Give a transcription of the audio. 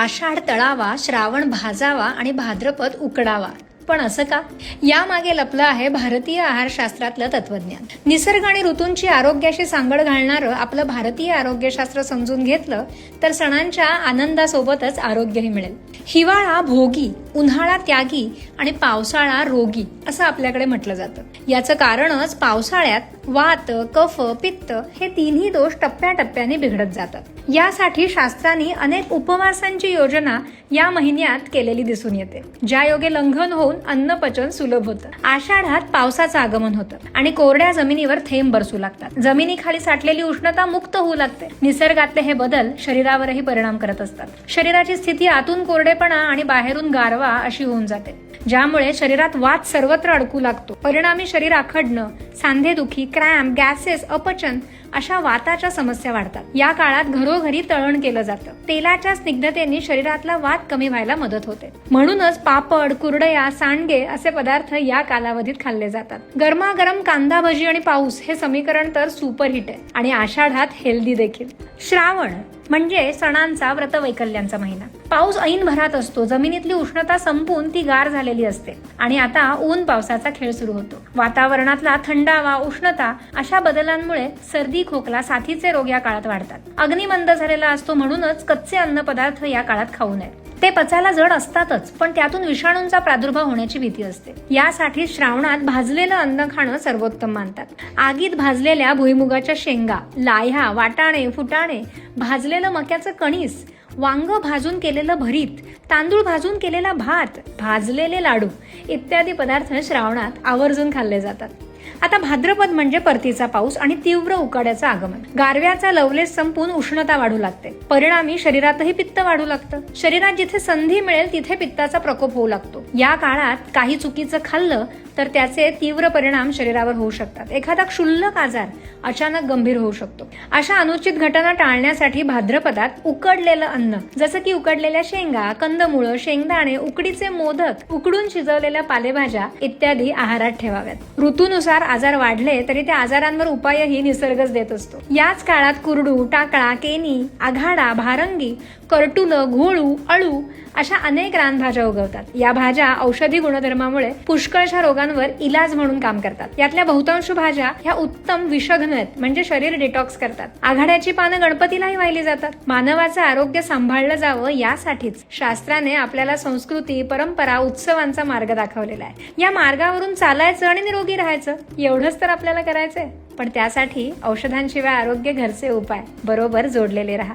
आषाढ तळावा, श्रावण भाजावा आणि भाद्रपद उकडावा. पण असं का? यामागे लपलं आहे भारतीय आहारशास्त्रातलं तत्वज्ञान. निसर्ग आणि ऋतूंची आरोग्याशी सांगड घालणारं आपलं भारतीय आरोग्यशास्त्र समजून घेतलं तर सणांच्या आनंदासोबतच आरोग्यही मिळेल. हिवाळा भोगी, उन्हाळा त्यागी आणि पावसाळा रोगी असं आपल्याकडे म्हटलं जातं. याचं कारणच पावसाळ्यात वात, कफ, पित्त हे तिन्ही दोष टप्प्याटप्प्याने बिघडत जातात. यासाठी शास्त्रांनी अनेक उपवासांची योजना या महिन्यात केलेली दिसून येते, ज्या योगे लंघन होऊन अन्न पचन सुलभ होतं. आषाढात पावसाचं आगमन होतं आणि कोरड्या जमिनीवर थेंब बरसू लागतात. जमिनीखाली साठलेली उष्णता मुक्त होऊ लागते. निसर्गातले हे बदल शरीरावरही परिणाम करत असतात. शरीराची स्थिती आतून कोरडेपणा आणि बाहेरून गारवा अशी होऊन जाते, ज्यामुळे शरीरात वात सर्वत्र अडकू लागतो. परिणामी शरीर आखडणं, सांधेदुखी, क्रॅम्प, गॅसेस, अपचन अशा वाताच्या समस्या वाढतात. या काळात घरोघरी तळण केलं जातं. तेलाच्या स्निग्धतेने शरीरातला वात कमी व्हायला मदत होते. म्हणूनच पापड, कुरडया, सांडगे असे पदार्थ या कालावधीत खाल्ले जातात. गरमागरम कांदा भजी आणि पाऊस हे समीकरण तर सुपरहिट आहे आणि आषाढात हेल्दी देखील. श्रावण म्हणजे सणांचा, व्रतवैकल्यांचा महिना. पाऊस ऐन भरात असतो. जमिनीतली उष्णता संपून ती गार झालेली असते आणि आता ऊन पावसाचा खेळ सुरू होतो. वातावरणातला थंडावा, उष्णता अशा बदलांमुळे सर्दी, खोकला, साथीचे रोग या काळात वाढतात. अग्नी मंद झालेला असतो, म्हणूनच कच्चे अन्न पदार्थ या काळात खाऊ नये. ते पचायला जड असतातच, पण त्यातून विषाणूंचा प्रादुर्भाव होण्याची भीती असते. यासाठी श्रावणात भाजलेलं अन्न खाणं सर्वोत्तम मानतात. आगीत भाजलेल्या भुईमुगाच्या शेंगा, लाह्या, वाटाणे, फुटाणे, भाजलेलं मक्याचं कणीस, वांग भाजून केलेलं भरीत, तांदूळ भाजून केलेला भात, भाजलेले लाडू इत्यादी पदार्थ श्रावणात आवर्जून खाल्ले जातात. आता भाद्रपद म्हणजे परतीचा पाऊस आणि तीव्र उकाड्याचं आगमन. गारव्याचा लवलेस संपून उष्णता वाढू लागते. परिणामी शरीरातही पित्त वाढू लागतं. शरीरात जिथे संधी मिळेल तिथे पित्ताचा प्रकोप होऊ लागतो. या काळात काही चुकीचं खाल्लं तर त्याचे तीव्र परिणाम शरीरावर होऊ शकतात. एखादा क्षुल्लक आजार अचानक गंभीर होऊ शकतो. अशा अनुचित घटना टाळण्यासाठी भाद्रपदात उकडलेलं अन्न, जसं की उकडलेल्या शेंगा, कंदमुळं, शेंगदाणे, उकडीचे मोदक, उकडून शिजवलेल्या पालेभाज्या इत्यादी आहारात ठेवाव्यात. ऋतूनुसार आजार वाढले तरी त्या आजारांवर उपायही निसर्गच देत असतो. याच काळात कुरडू, टाकळा, केनी, आघाडा, भारंगी, करटुलं, घोळू, अळू अशा अनेक रानभाज्या उगवतात. या भाज्या औषधी गुणधर्मामुळे पुष्कळशा रोगांवर इलाज म्हणून काम करतात. यातल्या बहुतांश भाज्या ह्या उत्तम विषघ्न आहेत, म्हणजे शरीर डिटॉक्स करतात. आघाड्याची पानं गणपतीलाही वाहिली जातात. मानवाचं आरोग्य सांभाळलं जावं यासाठीच शास्त्राने आपल्याला संस्कृती, परंपरा, उत्सवांचा मार्ग दाखवलेला आहे. या मार्गावरून चालायचं आणि निरोगी राहायचं, एवढंच तर आपल्याला करायचंय. पण त्यासाठी औषधांशिवाय आरोग्य घरचे उपाय बरोबर जोडलेले राहा.